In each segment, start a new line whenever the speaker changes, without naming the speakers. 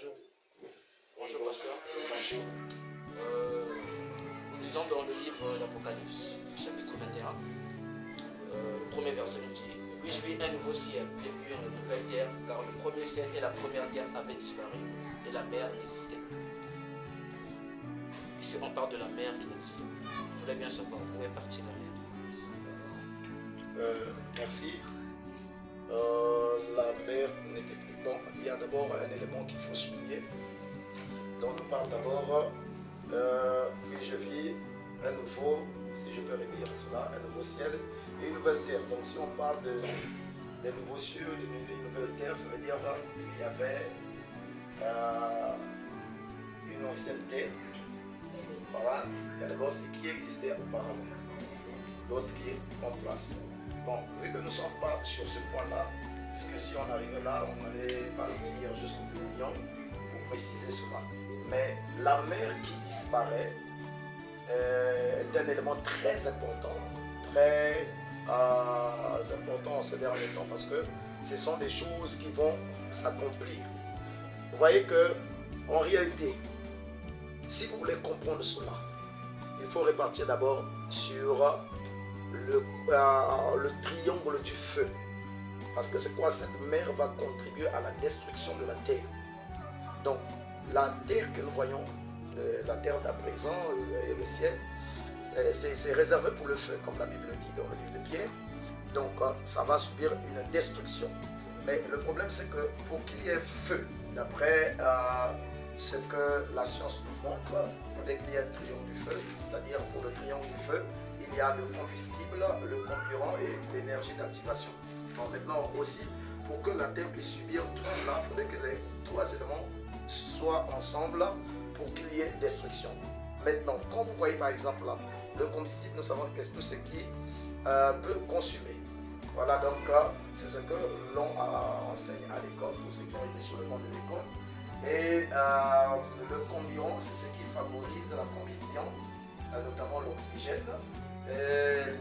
Bonjour. Bonjour, pasteur.
Bonjour.
Nous lisons dans le livre d'Apocalypse, chapitre 21. Le premier verset nous dit: Puis je vis un nouveau ciel et puis une nouvelle terre, car le premier ciel et la première terre avaient disparu et la mer n'existait plus. Ici, on parle de la mer qui n'existait plus. Je voulais bien savoir où est partie la mer.
Merci. La mer n'était plus. Donc, il y a d'abord un élément qu'il faut souligner. Donc, on parle d'abord, puis je vis un nouveau, si je peux redire cela, un nouveau ciel et une nouvelle terre. Donc, si on parle des nouveaux cieux, des nouvelles terres, ça veut dire qu'il y avait une ancienne terre. Voilà, il y a d'abord ce qui existait auparavant, d'autres qui est en place. Bon, vu que nous ne sommes pas sur ce point-là, puisque si on arrivait là, on allait partir jusqu'au million pour préciser cela. Mais la mer qui disparaît est un élément très important en ces derniers temps, parce que ce sont des choses qui vont s'accomplir. Vous voyez que, en réalité, si vous voulez comprendre cela, il faut repartir d'abord sur le triangle du feu. Parce que c'est quoi? Cette mer va contribuer à la destruction de la terre. Donc, la terre que nous voyons, la terre d'à présent et le ciel, c'est réservé pour le feu, comme la Bible dit dans le livre de Pierre. Donc, ça va subir une destruction. Mais le problème, c'est que pour qu'il y ait feu, d'après ce que la science nous montre, dès qu'il y a un triangle du feu, c'est-à-dire pour le triangle du feu, il y a le combustible, le carburant et l'énergie d'activation. Maintenant aussi, pour que la Terre puisse subir tout cela, il faudrait que les trois éléments soient ensemble pour qu'il y ait destruction. Maintenant, quand vous voyez par exemple là, le combustible, nous savons que tout ce qui peut consumer. Voilà, donc c'est ce que l'on enseigne à l'école, pour ceux qui ont été sur le banc de l'école. Et le carburant, c'est ce qui favorise la combustion, notamment l'oxygène.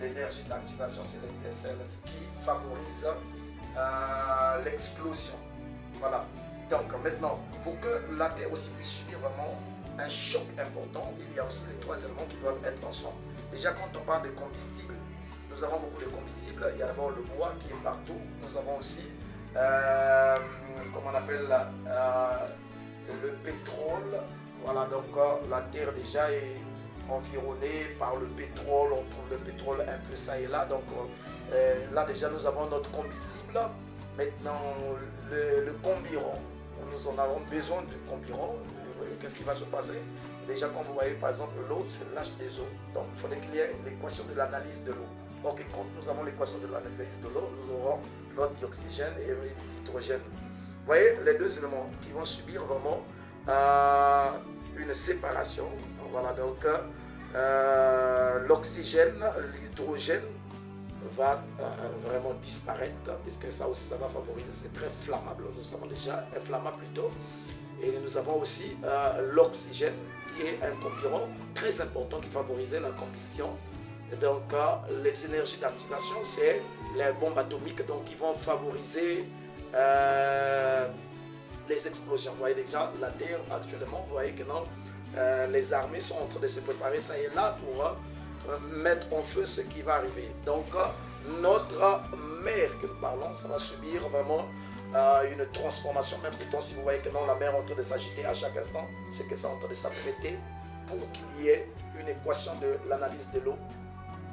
L'énergie d'activation, c'est l'étincelle, ce qui favorise l'explosion. Voilà. Donc maintenant, pour que la Terre aussi puisse subir vraiment un choc important, il y a aussi les trois éléments qui doivent être ensemble. Déjà, quand on parle de combustible, nous avons beaucoup de combustible. Il y a d'abord le bois qui est partout. Nous avons aussi, comment on appelle, le pétrole. Voilà, donc la Terre déjà est environnée par le pétrole. On trouve le pétrole un peu ça et là. Donc là déjà nous avons notre combustible. Maintenant le carburant, nous en avons besoin du carburant. Qu'est-ce qui va se passer? Déjà, comme vous voyez, par exemple, l'eau, c'est l'H2O. Donc il faudrait qu'il y ait l'équation de l'analyse de l'eau. Donc quand nous avons l'équation de l'analyse de l'eau, nous aurons notre dioxygène et l'hydrogène. Vous voyez les deux éléments qui vont subir vraiment une séparation. Voilà, donc l'oxygène, l'hydrogène va vraiment disparaître, puisque ça aussi, ça va favoriser, c'est très flammable, nous avons déjà inflammable plutôt. Et nous avons aussi l'oxygène, qui est un carburant très important qui favorise la combustion. Et donc les énergies d'activation, c'est les bombes atomiques, donc qui vont favoriser les explosions. Vous voyez déjà la Terre actuellement, vous voyez que non, les armées sont en train de se préparer ça et là pour mettre en feu ce qui va arriver. Donc notre mer que nous parlons, ça va subir vraiment une transformation, même si vous voyez que non, la mer est en train de s'agiter à chaque instant, c'est que ça est en train de s'apprêter pour qu'il y ait une équation de l'analyse de l'eau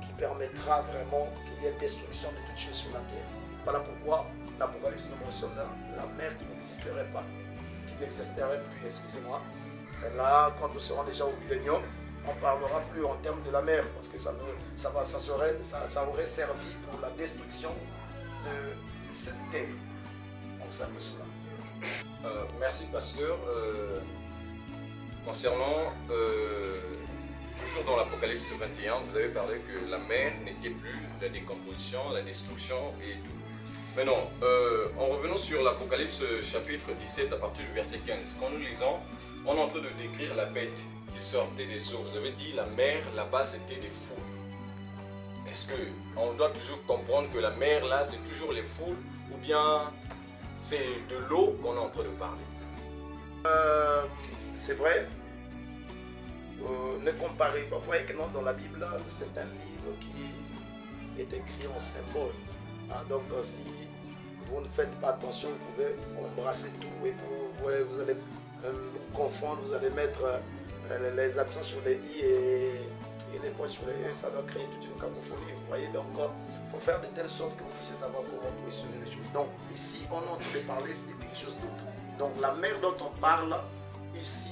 qui permettra vraiment qu'il y ait destruction de toutes choses sur la terre. Voilà pourquoi l'Apocalypse nous mentionne la mer qui n'existerait pas, qui n'existerait plus, excusez-moi. Là, quand nous serons déjà au millénium, on ne parlera plus en termes de la mer, parce que ça aurait servi pour la destruction de cette terre. Donc c'est un peu cela.
Merci pasteur. Concernant, toujours dans l'Apocalypse 21, vous avez parlé que la mer n'était plus la décomposition, la destruction et tout. Maintenant, en revenant sur l'Apocalypse chapitre 17 à partir du verset 15, quand nous lisons, on est en train de décrire la bête qui sortait des eaux. Vous avez dit la mer là-bas c'était des foules. Est-ce qu'on doit toujours comprendre que la mer là c'est toujours les foules ou bien c'est de l'eau qu'on est en train de parler?
c'est vrai, ne comparez pas. Vous voyez que non, dans la Bible, c'est un livre qui est écrit en symbole. Hein, donc si vous ne faites pas attention, vous pouvez embrasser tout et vous allez confondre, vous allez mettre les accents sur les i et les points sur les e, ça doit créer toute une cacophonie. Vous voyez, donc il faut faire de telle sorte que vous puissiez savoir comment positionner les choses. Donc ici, on entend parler de quelque chose d'autre. Donc la mer dont on parle ici,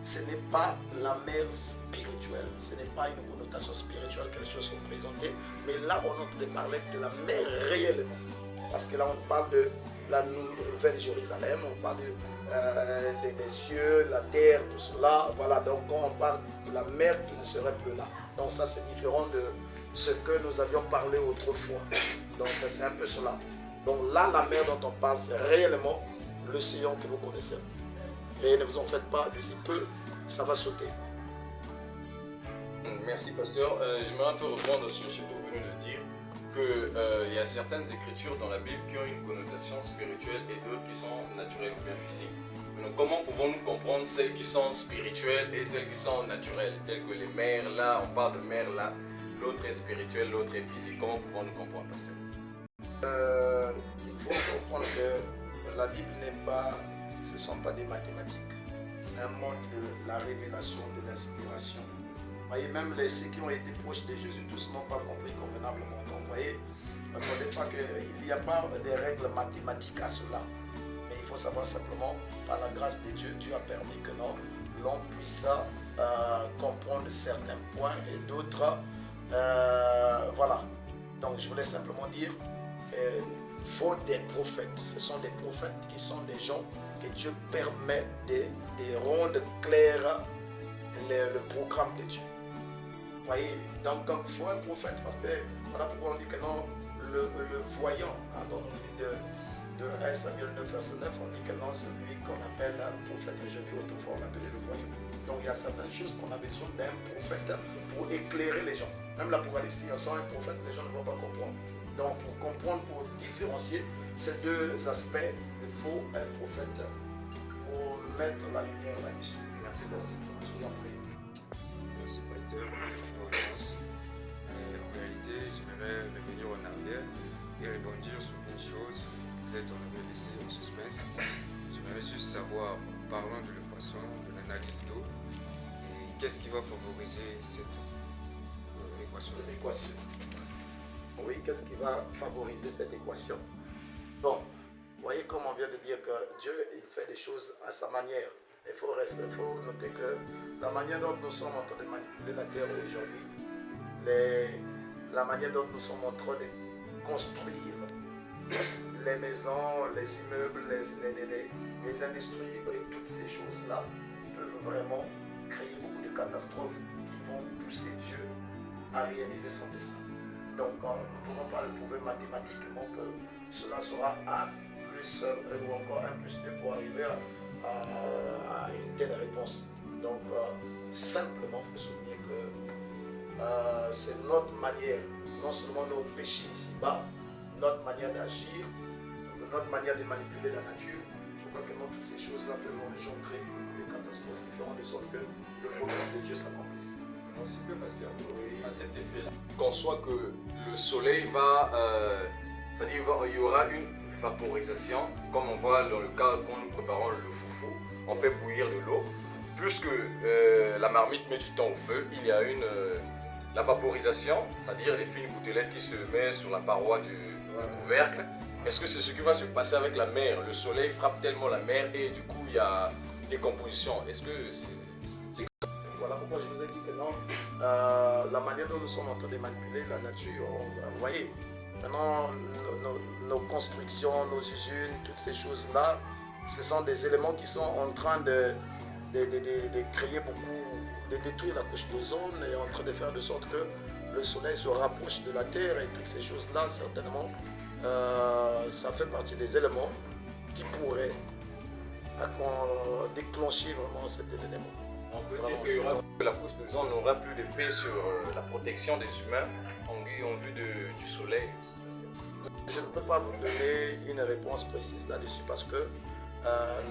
ce n'est pas la mer spirituelle, ce n'est pas une connotation spirituelle, quelque chose représenté, mais là on entend parler de la mer réellement. Parce que là on parle de la nouvelle Jérusalem, on parle des cieux, la terre, tout cela. Voilà, donc quand on parle de la mer qui ne serait plus là. Donc ça c'est différent de ce que nous avions parlé autrefois. Donc c'est un peu cela. Donc là la mer dont on parle c'est réellement l'océan que vous connaissez. Et ne vous en faites pas, d'ici peu, ça va sauter.
Merci pasteur. J'aimerais un peu reprendre sur ce que vous venez de dire, qu'il y a certaines écritures dans la Bible qui ont une connotation spirituelle et d'autres qui sont naturelles ou bien physiques. Donc comment pouvons-nous comprendre celles qui sont spirituelles et celles qui sont naturelles, telles que les mers là, on parle de mer là, l'autre est spirituel, l'autre est physique. Comment pouvons-nous comprendre, pasteur?
Il faut comprendre que la Bible n'est pas, ce ne sont pas des mathématiques. C'est un monde de la révélation, de l'inspiration. Vous voyez, même ceux qui ont été proches de Jésus, tous n'ont pas compris convenablement. Donc, vous voyez, il ne faudrait pas qu'il n'y a pas des règles mathématiques à cela. Mais il faut savoir simplement, par la grâce de Dieu, Dieu a permis que l'on puisse comprendre certains points et d'autres. Voilà. Donc, je voulais simplement dire qu'il faut des prophètes. Ce sont des prophètes qui sont des gens que Dieu permet de rendre clair le programme de Dieu. Vous voyez, donc il faut un prophète parce que voilà pourquoi on dit que non, le voyant, hein, donc on dit de 1 Samuel 9, verset 9, on dit que non, c'est lui qu'on appelle un prophète. Je dis autrefois, on l'appelait le voyant. Donc il y a certaines choses qu'on a besoin d'un prophète pour éclairer les gens. Même l'Apocalypse, sans un prophète, les gens ne vont pas comprendre. Donc pour comprendre, pour différencier ces deux aspects, il faut un prophète pour mettre la lumière là-dessus. Merci beaucoup. Je vous en prie.
Merci pasteur pour votre réponse. En réalité, j'aimerais revenir en arrière et rebondir sur une chose. Peut-être on avait laissé en suspense. J'aimerais juste savoir, parlant de l'équation, de l'analyse d'eau, qu'est-ce qui va favoriser cette équation?
Cette équation. Oui, qu'est-ce qui va favoriser cette équation? Bon, vous voyez comme on vient de dire que Dieu, il fait des choses à sa manière. Il faut noter que la manière dont nous sommes en train de manipuler la terre aujourd'hui, la manière dont nous sommes en train de construire les maisons, les immeubles, les industries et toutes ces choses-là peuvent vraiment créer beaucoup de catastrophes qui vont pousser Dieu à réaliser son dessein. Donc nous ne pouvons pas le prouver mathématiquement que cela sera A plus ou encore 1 plus 2 pour arriver à une telle réponse. Donc simplement, il faut souligner que c'est notre manière, non seulement nos péchés ici-bas, notre manière d'agir, notre manière de manipuler la nature. Je crois que toutes ces choses-là peuvent engendrer des catastrophes qui feront de sorte que le programme de Dieu s'accomplisse.
À cet effet-là, qu'on soit que le soleil va, c'est-à-dire il y aura une vaporisation, comme on voit dans le cas quand nous préparons le foufou, on fait bouillir de l'eau. Puisque la marmite met du temps au feu, il y a la vaporisation, c'est-à-dire les fines gouttelettes qui se mettent sur la paroi du couvercle. Est-ce que c'est ce qui va se passer avec la mer? Le soleil frappe tellement la mer et du coup il y a décomposition. Est-ce que c'est...
Voilà pourquoi je vous ai dit que non, la manière dont nous sommes en train de manipuler la nature, vous voyez, maintenant nos constructions, nos usines, toutes ces choses-là, ce sont des éléments qui sont en train de créer beaucoup, de détruire la couche d'ozone et en train de faire de sorte que le soleil se rapproche de la terre et toutes ces choses-là, certainement, ça fait partie des éléments qui pourraient déclencher vraiment cet événement.
On peut dire que la couche d'ozone n'aura plus d'effet sur la protection des humains en vue du soleil.
Je ne peux pas vous donner une réponse précise là-dessus parce que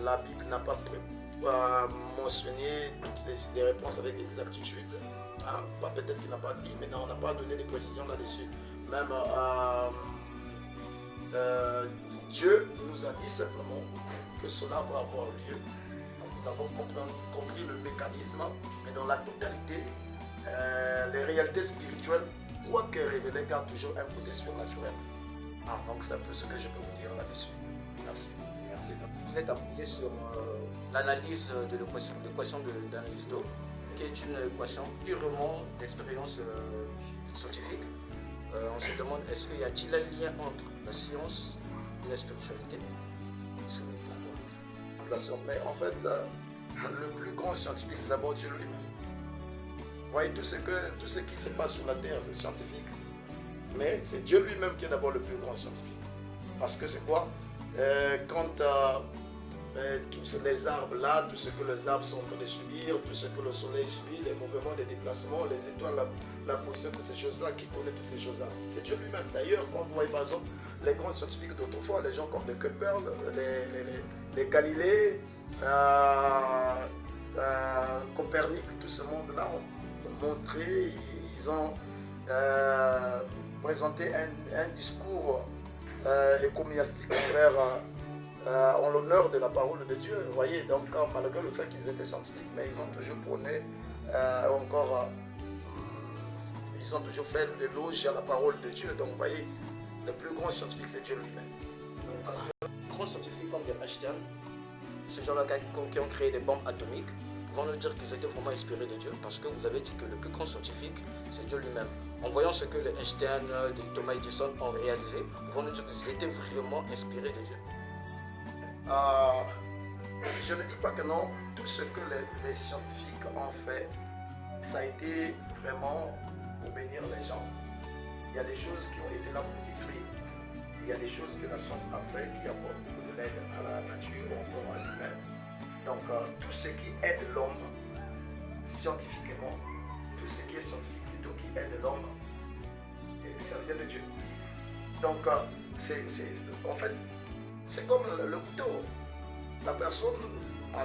la Bible n'a pas mentionner toutes des réponses avec exactitude. Hein? Peut-être qu'il n'a pas dit, mais non, on n'a pas donné les précisions là-dessus. Même Dieu nous a dit simplement que cela va avoir lieu. Donc, nous avons compris le mécanisme, mais dans la totalité, les réalités spirituelles, quoique révélées, gardent toujours un côté surnaturel. Donc c'est un peu ce que je peux vous dire là-dessus. Merci.
Merci. Vous êtes appuyé sur l'analyse de l'équation d'analyse d'eau, qui est une équation purement d'expérience scientifique. On se demande, est-ce qu'il y a-t-il un lien entre la science et la spiritualité?
Pourquoi la science, mais en fait, le plus grand scientifique, c'est d'abord Dieu lui-même. Vous voyez, tout ce qui se passe sur la terre, c'est scientifique. Mais c'est Dieu lui-même qui est d'abord le plus grand scientifique. Parce que c'est quoi? Quand tous les arbres là, tout ce que les arbres sont en train de subir, tout ce que le soleil subit, les mouvements, les déplacements, les étoiles, la position, toutes ces choses-là, qui connaît toutes ces choses-là? C'est Dieu lui-même. D'ailleurs, quand vous voyez par exemple les grands scientifiques d'autrefois, les gens comme de Kepler, les Galilée, Copernic, tout ce monde-là ont montré, ils ont présenté un discours ecclésiastique en l'honneur de la parole de Dieu. Vous voyez, donc malgré le fait qu'ils étaient scientifiques, mais ils ont toujours prôné ils ont toujours fait l'éloge à la parole de Dieu. Donc vous voyez, le plus grand scientifique, c'est Dieu lui-même.
Parce que les grands scientifiques comme Einstein, ces gens-là qui ont créé des bombes atomiques, vont nous dire qu'ils étaient vraiment inspirés de Dieu, parce que vous avez dit que le plus grand scientifique, c'est Dieu lui-même. En voyant ce que les Einstein, Thomas Edison ont réalisé, ils vont nous dire qu'ils étaient vraiment inspirés de Dieu.
Je ne dis pas que non, tout ce que les scientifiques ont fait, ça a été vraiment pour bénir les gens. Il y a des choses qui ont été là pour détruire. Il y a des choses que la science a fait qui apportent beaucoup de l'aide à la nature, encore à l'humain. Donc tout ce qui aide l'homme scientifiquement, tout ce qui est scientifique plutôt qui aide l'homme, ça vient de Dieu. Donc en fait, c'est comme le couteau. La personne a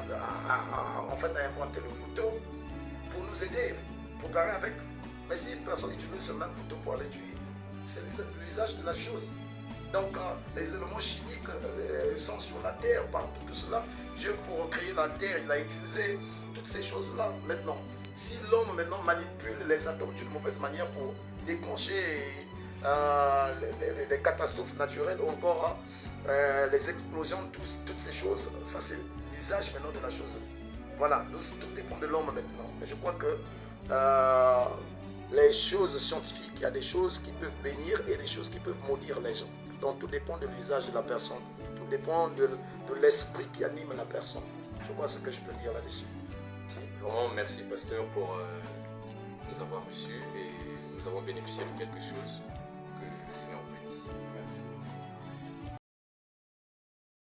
inventé le couteau pour nous aider, pour parler avec. Mais si une personne utilise ce même couteau pour aller tuer, c'est l'usage de la chose. Donc les éléments chimiques sont sur la terre, partout, tout cela. Dieu, pour créer la terre, il a utilisé toutes ces choses-là. Maintenant, si l'homme maintenant manipule les atomes d'une mauvaise manière pour déclencher les catastrophes naturelles ou encore les explosions, toutes ces choses, ça c'est l'usage maintenant de la chose. Voilà, tout dépend de l'homme maintenant. Mais je crois que les choses scientifiques, il y a des choses qui peuvent bénir et des choses qui peuvent maudire les gens. Donc tout dépend de l'usage de la personne, tout dépend de l'esprit qui anime la personne. Je crois ce que je peux dire là-dessus.
Vraiment, merci pasteur pour nous avoir reçus et nous avons bénéficié de quelque chose.